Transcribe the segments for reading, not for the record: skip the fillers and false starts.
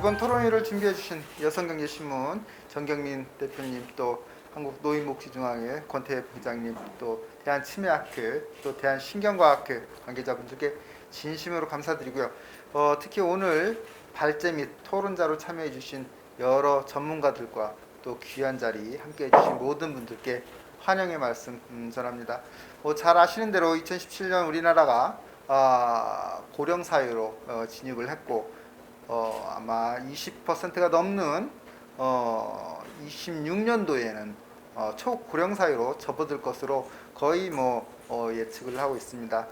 이번 토론회를 준비해 주신 여성경제신문 정경민 대표님, 또 한국노인복지중앙회 권태엽 회장님, 또 대한치매학회, 또 대한신경과학회 관계자분들께 진심으로 감사드리고요. 특히 오늘 발제 및 토론자로 참여해 주신 여러 전문가들과 또 귀한 자리 함께해 주신 모든 분들께 환영의 말씀 전합니다. 잘 아시는 대로 2017년 우리나라가 고령 사회로 진입을 했고, 아마 20%가 넘는 26년도에는 초고령 사회로 접어들 것으로 거의 예측을 하고 있습니다.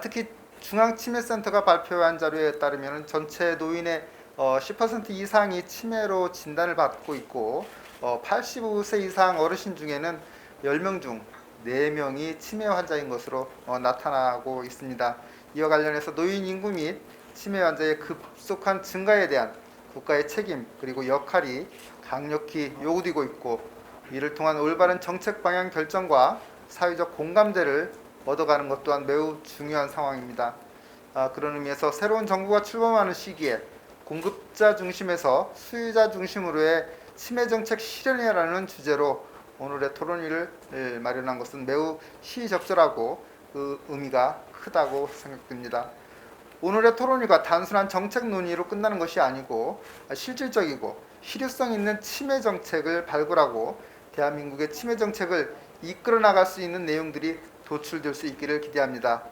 특히 중앙치매센터가 발표한 자료에 따르면 전체 노인의 10% 이상이 치매로 진단을 받고 있고, 85세 이상 어르신 중에는 10명 중 4명이 치매 환자인 것으로 나타나고 있습니다. 이와 관련해서 노인 인구 및 치매 환자의 급속한 증가에 대한 국가의 책임 그리고 역할이 강력히 요구되고 있고, 이를 통한 올바른 정책 방향 결정과 사회적 공감대를 얻어가는 것 또한 매우 중요한 상황입니다. 그런 의미에서 새로운 정부가 출범하는 시기에 공급자 중심에서 수요자 중심으로의 치매 정책 실현이라는 주제로 오늘의 토론회를 마련한 것은 매우 시의적절하고 그 의미가 크다고 생각됩니다. 오늘의 토론회가 단순한 정책 논의로 끝나는 것이 아니고 실질적이고 실효성 있는 치매 정책을 발굴하고 대한민국의 치매 정책을 이끌어 나갈 수 있는 내용들이 도출될 수 있기를 기대합니다.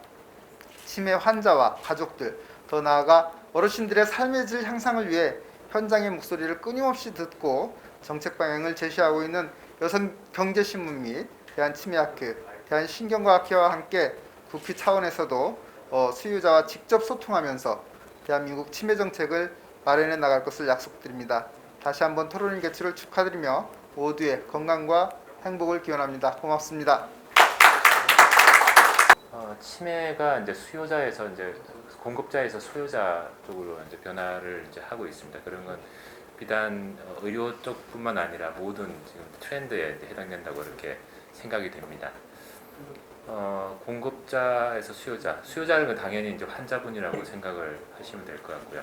치매 환자와 가족들, 더 나아가 어르신들의 삶의 질 향상을 위해 현장의 목소리를 끊임없이 듣고 정책 방향을 제시하고 있는 여성경제신문 및 대한치매학회, 대한신경과학회와 함께 국회 차원에서도 수요자와 직접 소통하면서 대한민국 치매 정책을 마련해 나갈 것을 약속드립니다. 다시 한번 토론회 개최를 축하드리며 모두의 건강과 행복을 기원합니다. 고맙습니다. 치매가 이제 수요자에서 이제 공급자에서 수요자 쪽으로 이제 변화를 이제 하고 있습니다. 그런 건 비단 의료 쪽뿐만 아니라 모든 지금 트렌드에 해당된다고 이렇게 생각이 됩니다. 공급자에서 수요자는 당연히 이제 환자분이라고 생각을 하시면 될 것 같고요.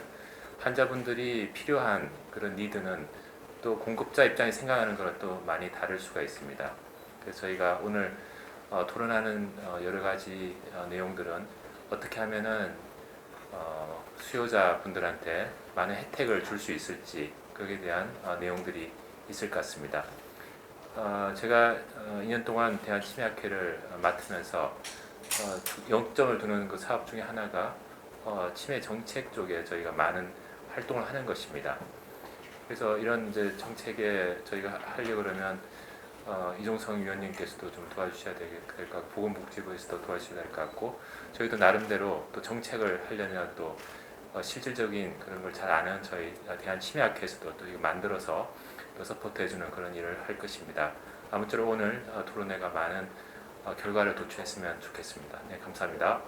환자분들이 필요한 그런 니드는 또 공급자 입장에 생각하는 거랑 또 많이 다를 수가 있습니다. 그래서 저희가 오늘 토론하는 여러 가지 내용들은 어떻게 하면은 수요자분들한테 많은 혜택을 줄 수 있을지, 거기에 대한 내용들이 있을 것 같습니다. 제가 2년 동안 대한치매학회를 맡으면서 영점을 두는 그 사업 중에 하나가 치매 정책 쪽에 저희가 많은 활동을 하는 것입니다. 그래서 이런 이제 정책에 저희가 하려고 그러면 이종성 위원님께서도 좀 도와주셔야 될 것 같고, 보건복지부에서도 도와주셔야 될 것 같고, 저희도 나름대로 또 정책을 하려면 또 실질적인 그런 걸 잘 아는 저희 대한치매학회에서도 또 이거 만들어서 또 서포트해주는 그런 일을 할 것입니다. 아무쪼록 오늘 토론회가 많은 결과를 도출했으면 좋겠습니다. 네, 감사합니다.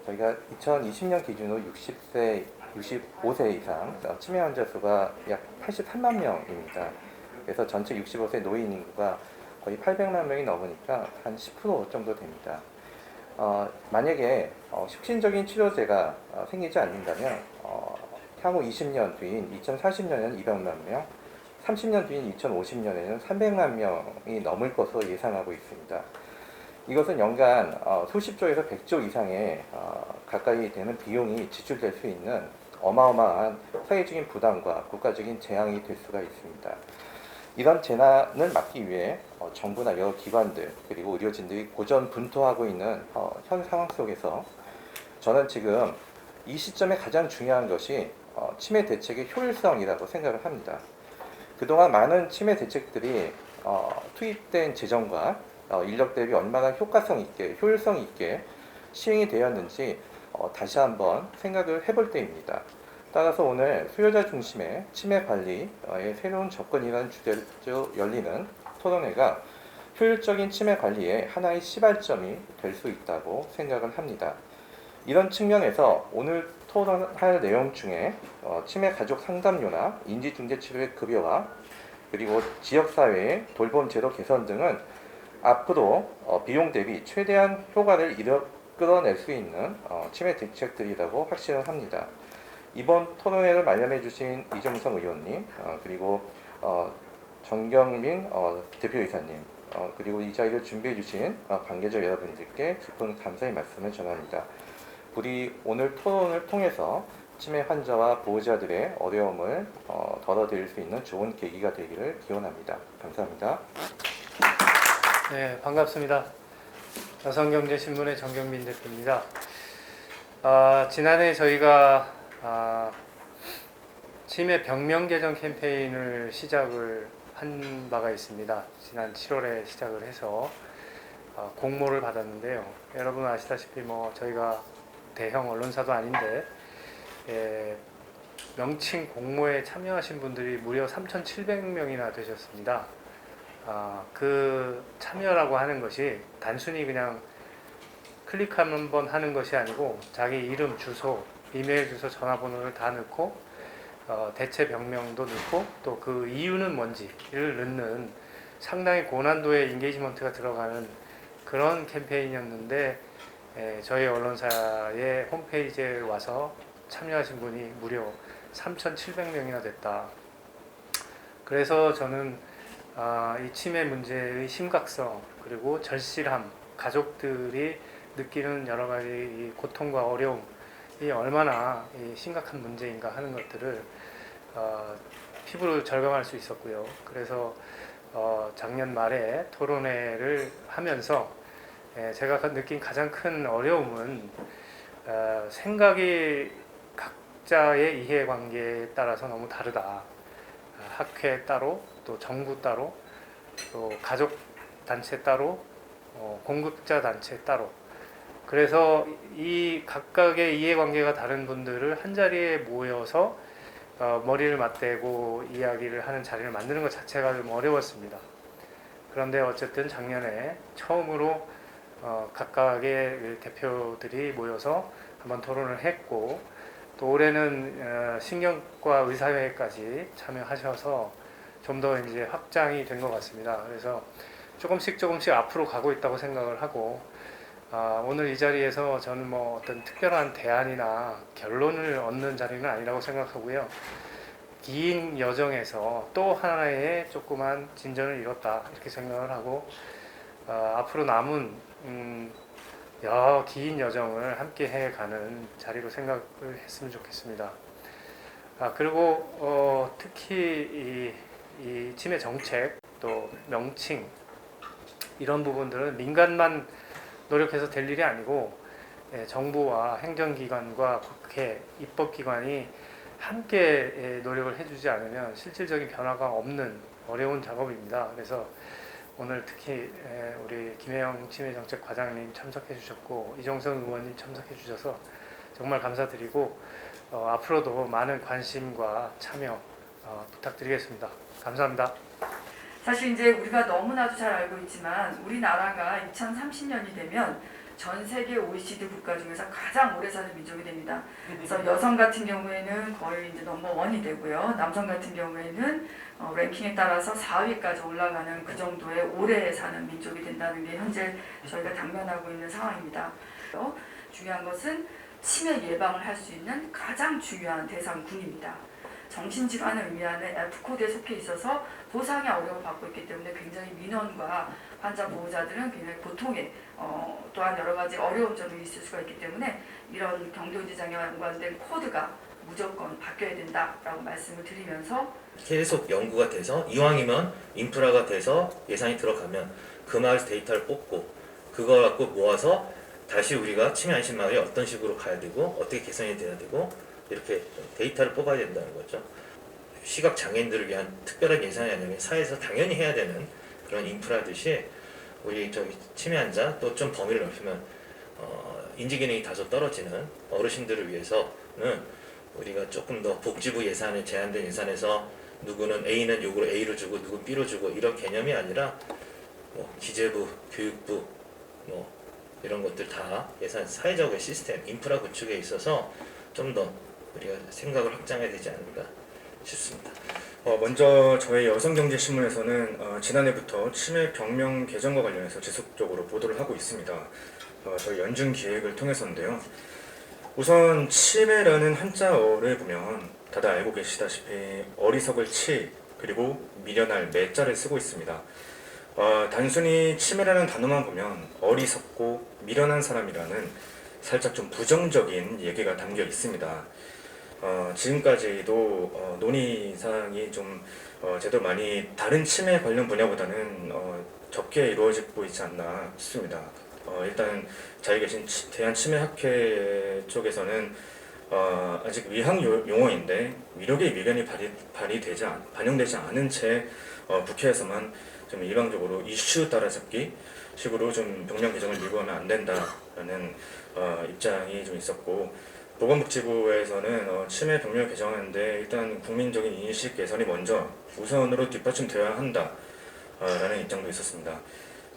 저희가 2020년 기준으로 60세, 65세 이상 치매 환자 수가 약 83만 명입니다. 그래서 전체 65세 노인 인구가 거의 800만 명이 넘으니까 한 10% 정도 됩니다. 만약에 혁신적인 치료제가 생기지 않는다면 향후 20년 뒤인 2040년에는 200만 명, 30년 뒤인 2050년에는 300만 명이 넘을 것으로 예상하고 있습니다. 이것은 연간 수십조에서 100조 이상의 가까이 되는 비용이 지출될 수 있는 어마어마한 사회적인 부담과 국가적인 재앙이 될 수가 있습니다. 이런 재난을 막기 위해 정부나 여러 기관들 그리고 의료진들이 고전분투하고 있는 현 상황 속에서 저는 지금 이 시점에 가장 중요한 것이 치매 대책의 효율성이라고 생각을 합니다. 그동안 많은 치매 대책들이 투입된 재정과 인력 대비 얼마나 효과성 있게, 효율성 있게 시행이 되었는지 다시 한번 생각을 해볼 때입니다. 따라서 오늘 수요자 중심의 치매 관리의 새로운 접근이라는 주제로 열리는 토론회가 효율적인 치매 관리의 하나의 시발점이 될 수 있다고 생각을 합니다. 이런 측면에서 오늘 토론할 내용 중에 치매 가족 상담료나 인지중재치료의 급여화, 그리고 지역사회의 돌봄 제도 개선 등은 앞으로 비용 대비 최대한 효과를 끌어낼 수 있는 치매 대책들이라고 확신을 합니다. 이번 토론회를 마련해 주신 이종성 의원님, 그리고 정경민 대표이사님, 그리고 이 자리를 준비해 주신 관계자 여러분들께 깊은 감사의 말씀을 전합니다. 우리 오늘 토론을 통해서 치매 환자와 보호자들의 어려움을 덜어드릴 수 있는 좋은 계기가 되기를 기원합니다. 감사합니다. 네, 반갑습니다. 여성경제신문의 정경민 대표입니다. 지난해 저희가 치매 병명 개정 캠페인을 시작을 한 바가 있습니다. 지난 7월에 시작을 해서 공모를 받았는데요. 여러분 아시다시피 저희가 대형 언론사도 아닌데 명칭 공모에 참여하신 분들이 무려 3,700명이나 되셨습니다. 그 참여라고 하는 것이 단순히 그냥 클릭 한번 하는 것이 아니고 자기 이름, 주소, 이메일 주소, 전화번호를 다 넣고 대체 병명도 넣고 또 그 이유는 뭔지를 넣는 상당히 고난도의 인게이지먼트가 들어가는 그런 캠페인이었는데 저희 언론사의 홈페이지에 와서 참여하신 분이 무려 3,700명이나 됐다. 그래서 저는 이 치매 문제의 심각성 그리고 절실함, 가족들이 느끼는 여러 가지 이 고통과 어려움이 얼마나 심각한 문제인가 하는 것들을 피부로 절감할 수 있었고요. 그래서 작년 말에 토론회를 하면서 제가 느낀 가장 큰 어려움은 생각이 각자의 이해관계에 따라서 너무 다르다. 학회 따로, 또 정부 따로, 또 가족 단체 따로, 공급자 단체 따로. 그래서 이 각각의 이해관계가 다른 분들을 한 자리에 모여서 머리를 맞대고 이야기를 하는 자리를 만드는 것 자체가 좀 어려웠습니다. 그런데 어쨌든 작년에 처음으로 각각의 대표들이 모여서 한번 토론을 했고, 또 올해는 신경과 의사회까지 참여하셔서 좀 더 이제 확장이 된 것 같습니다. 그래서 조금씩 앞으로 가고 있다고 생각을 하고, 오늘 이 자리에서 저는 어떤 특별한 대안이나 결론을 얻는 자리는 아니라고 생각하고요. 긴 여정에서 또 하나의 조그만 진전을 이뤘다 이렇게 생각을 하고, 앞으로 남은 긴 여정을 함께 해가는 자리로 생각을 했으면 좋겠습니다. 그리고 특히 이 치매 정책 또 명칭 이런 부분들은 민간만 노력해서 될 일이 아니고 정부와 행정기관과 국회, 입법기관이 함께 노력을 해주지 않으면 실질적인 변화가 없는 어려운 작업입니다. 그래서 오늘 특히 우리 김혜영 치매정책과장님 참석해 주셨고 이종성 의원님 참석해 주셔서 정말 감사드리고 앞으로도 많은 관심과 참여 부탁드리겠습니다. 감사합니다. 사실 이제 우리가 너무나도 잘 알고 있지만 우리나라가 2030년이 되면 전 세계 OECD 국가 중에서 가장 오래 사는 민족이 됩니다. 그래서 여성 같은 경우에는 거의 이제 넘버1이 되고요. 남성 같은 경우에는 랭킹에 따라서 4위까지 올라가는 그 정도의 오래 사는 민족이 된다는 게 현재 저희가 당면하고 있는 상황입니다. 중요한 것은 치매 예방을 할 수 있는 가장 중요한 대상군입니다. 정신질환을 의미하는 F코드에 속해 있어서 보상의 어려움을 받고 있기 때문에 굉장히 민원과 환자 보호자들은 굉장히 고통에 또한 여러 가지 어려운 점이 있을 수가 있기 때문에 이런 경도지장에 연관된 코드가 무조건 바뀌어야 된다라고 말씀을 드리면서 계속 연구가 돼서 이왕이면 인프라가 돼서 예산이 들어가면 그 마을에서 데이터를 뽑고 그걸 갖고 모아서 다시 우리가 치매 안심마을이 어떤 식으로 가야 되고 어떻게 개선이 돼야 되고 이렇게 데이터를 뽑아야 된다는 거죠. 시각 장애인들을 위한 특별한 예산이 아니라 사회에서 당연히 해야 되는 그런 인프라듯이 우리 치매 환자 또 좀 범위를 넓히면 인지 기능이 다소 떨어지는 어르신들을 위해서는 우리가 조금 더 복지부 예산에 제한된 예산에서 누구는 A는 요구로 A를 주고 누구 B로 주고 이런 개념이 아니라 기재부, 교육부 이런 것들 다 예산 사회적인 시스템, 인프라 구축에 있어서 좀 더 우리가 생각을 확장해야 되지 않을까 싶습니다. 먼저 저희 여성경제신문에서는 지난해부터 치매 병명 개정과 관련해서 지속적으로 보도를 하고 있습니다. 저희 연중 기획을 통해서인데요. 우선 치매라는 한자어를 보면 다들 알고 계시다시피 어리석을 치 그리고 미련할 매자를 쓰고 있습니다. 단순히 치매라는 단어만 보면 어리석고 미련한 사람이라는 살짝 좀 부정적인 얘기가 담겨 있습니다. 지금까지도 논의사항이 좀 제대로 많이 다른 치매 관련 분야보다는 적게 이루어지고 있지 않나 싶습니다. 일단 자기 계신 대한치매학회 쪽에서는 아직 위학 용어인데 위력의 미련이 반영되지 않은 채 국회에서만 좀 일방적으로 이슈 따라잡기 식으로 좀 병명 개정을 밀고 가면 안 된다라는 입장이 좀 있었고, 보건복지부에서는 치매 병명 개정하는데 일단 국민적인 인식 개선이 먼저 우선으로 뒷받침되어야 한다라는 입장도 있었습니다.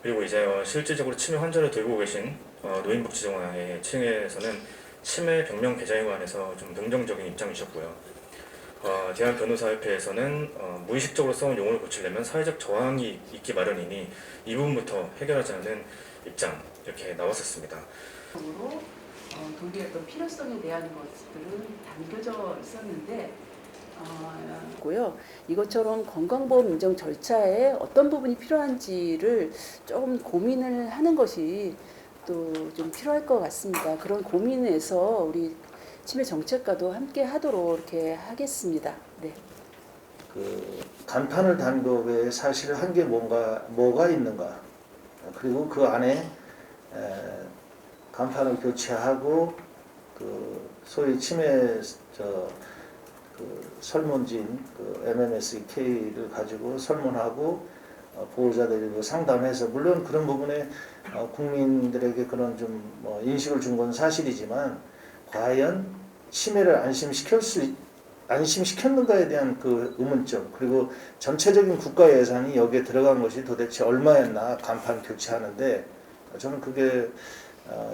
그리고 이제 실질적으로 치매 환자를 들고 계신 노인복지정화의 층에서는 치매 병명 개정에 관해서 좀 긍정적인 입장이셨고요. 대한변호사협회에서는 무의식적으로 써온 용어를 고치려면 사회적 저항이 있기 마련이니 이 부분부터 해결하자는 입장 이렇게 나왔었습니다. 독일의 어떤 필요성에 대한 것들은 담겨져 있었는데 고요. 이것처럼 건강보험 인정 절차에 어떤 부분이 필요한지를 조금 고민을 하는 것이 또 좀 필요할 것 같습니다. 그런 고민에서 우리 치매 정책과도 함께 하도록 이렇게 하겠습니다. 네. 그 간판을 단 것에 사실 한 게 뭐가 있는가, 그리고 그 안에 간판을 교체하고 그 소위 치매 그 설문지인 그 MMSEK를 가지고 설문하고 보호자들이 상담해서, 물론 그런 부분에 국민들에게 그런 좀 인식을 준 건 사실이지만 과연 치매를 안심시켰는가에 대한 그 의문점, 그리고 전체적인 국가 예산이 여기에 들어간 것이 도대체 얼마였나 간판 교체하는데, 저는 그게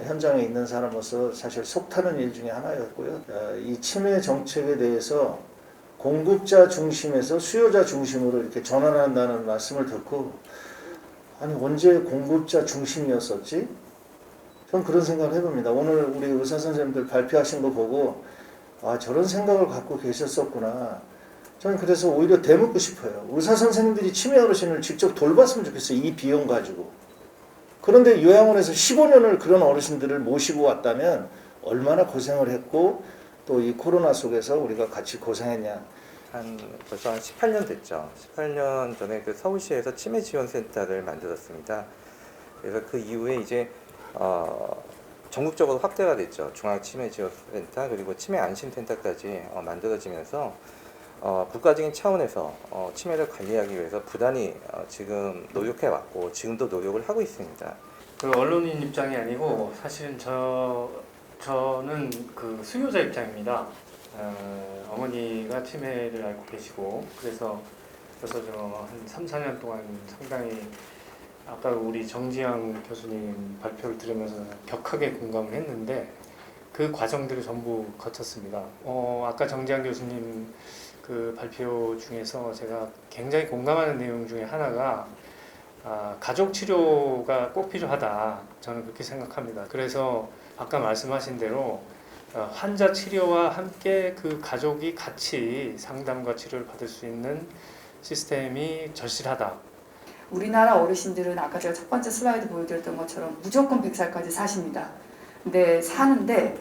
현장에 있는 사람으로서 사실 속타는 일 중에 하나였고요. 이 치매 정책에 대해서 공급자 중심에서 수요자 중심으로 이렇게 전환한다는 말씀을 듣고, 아니 언제 공급자 중심이었었지? 저는 그런 생각을 해봅니다. 오늘 우리 의사 선생님들 발표하신 거 보고 저런 생각을 갖고 계셨었구나. 저는 그래서 오히려 되묻고 싶어요. 의사 선생님들이 치매 어르신을 직접 돌봤으면 좋겠어요. 이 비용 가지고. 그런데 요양원에서 15년을 그런 어르신들을 모시고 왔다면 얼마나 고생을 했고 또 이 코로나 속에서 우리가 같이 고생했냐. 벌써 한 18년 됐죠. 18년 전에 그 서울시에서 치매 지원센터를 만들었습니다. 그래서 그 이후에 이제 전국적으로 확대가 됐죠. 중앙치매지원센터 그리고 치매안심센터까지 만들어지면서 국가적인 차원에서 치매를 관리하기 위해서 부단히 지금 노력해 왔고 지금도 노력을 하고 있습니다. 그 언론인 입장이 아니고 사실은 저는 그 수요자 입장입니다. 어머니가 치매를 앓고 계시고 그래서 한 3, 4년 동안 상당히 아까 우리 정지영 교수님 발표를 들으면서 격하게 공감을 했는데 그 과정들을 전부 거쳤습니다. 아까 정지영 교수님 그 발표 중에서 제가 굉장히 공감하는 내용 중에 하나가 가족 치료가 꼭 필요하다. 저는 그렇게 생각합니다. 그래서 아까 말씀하신 대로 환자 치료와 함께 그 가족이 같이 상담과 치료를 받을 수 있는 시스템이 절실하다. 우리나라 어르신들은 아까 제가 첫 번째 슬라이드 보여드렸던 것처럼 무조건 100살까지 사십니다. 근데 사는데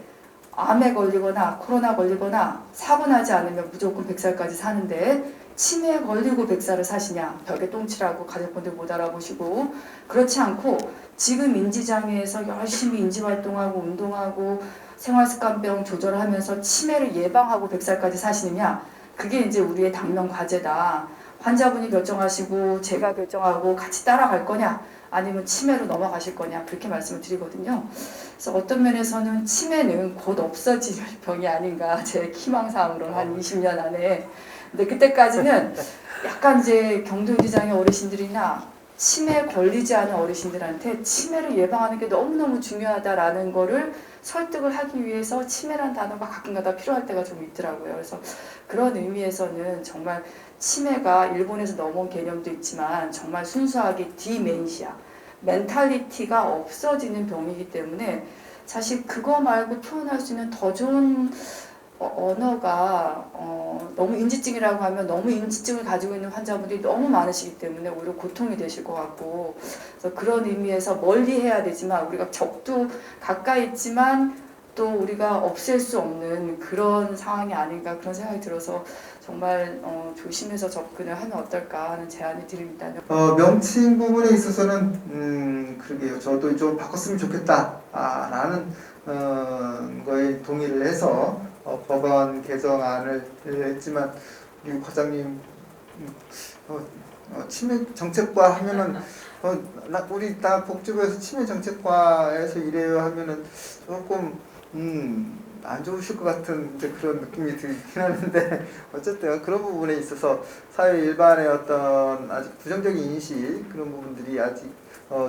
암에 걸리거나 코로나 걸리거나 사고 나지 않으면 무조건 100살까지 사는데 치매에 걸리고 100살을 사시냐, 벽에 똥칠하고 가족분들 못 알아보시고, 그렇지 않고 지금 인지장애에서 열심히 인지활동하고 운동하고 생활습관병 조절하면서 치매를 예방하고 100살까지 사시느냐, 그게 이제 우리의 당면 과제다. 환자분이 결정하시고 제가 결정하고 같이 따라갈 거냐 아니면 치매로 넘어가실 거냐, 그렇게 말씀을 드리거든요. 그래서 어떤 면에서는 치매는 곧 없어질 병이 아닌가, 제 희망사항으로는 한 20년 안에. 근데 그때까지는 약간 이제 경도인지장애 어르신들이나 치매에 걸리지 않은 어르신들한테 치매를 예방하는 게 너무너무 중요하다라는 거를 설득을 하기 위해서 치매라는 단어가 가끔가다 필요할 때가 좀 있더라고요. 그래서 그런 의미에서는 정말 치매가 일본에서 넘어온 개념도 있지만 정말 순수하게 디멘시아, 멘탈리티가 없어지는 병이기 때문에 사실 그거 말고 표현할 수 있는 더 좋은 언어가 너무 인지증이라고 하면 너무 인지증을 가지고 있는 환자분들이 너무 많으시기 때문에 오히려 고통이 되실 것 같고, 그래서 그런 의미에서 멀리 해야 되지만 우리가 적도 가까이 있지만 또 우리가 없앨 수 없는 그런 상황이 아닌가 그런 생각이 들어서 정말 조심해서 접근을 하면 어떨까 하는 제안을 드립니다. 명칭 부분에 있어서는 그러게요. 저도 좀 바꿨으면 좋겠다라는 거에 동의를 해서 법안 개정안을 했지만 우리 과장님 치매 정책과 하면은 우리 다 복지부에서 치매 정책과에서 일해요 하면은 조금 안 좋으실 것 같은 이제 그런 느낌이 들긴 하는데 어쨌든 그런 부분에 있어서 사회 일반의 어떤 아직 부정적인 인식 그런 부분들이 아직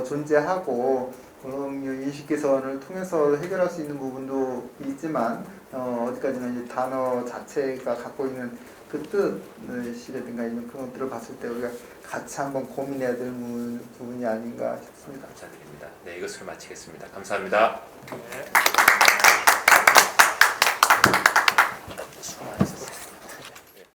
존재하고 인식 개선을 통해서 해결할 수 있는 부분도 있지만 어디까지나 이 단어 자체가 갖고 있는 그 뜻이라든가 이런 그런 것들을 봤을 때 우리가 같이 한번 고민해야 될 부분이 아닌가 싶습니다. 감사드립니다. 네, 이것으로 마치겠습니다. 감사합니다. 네.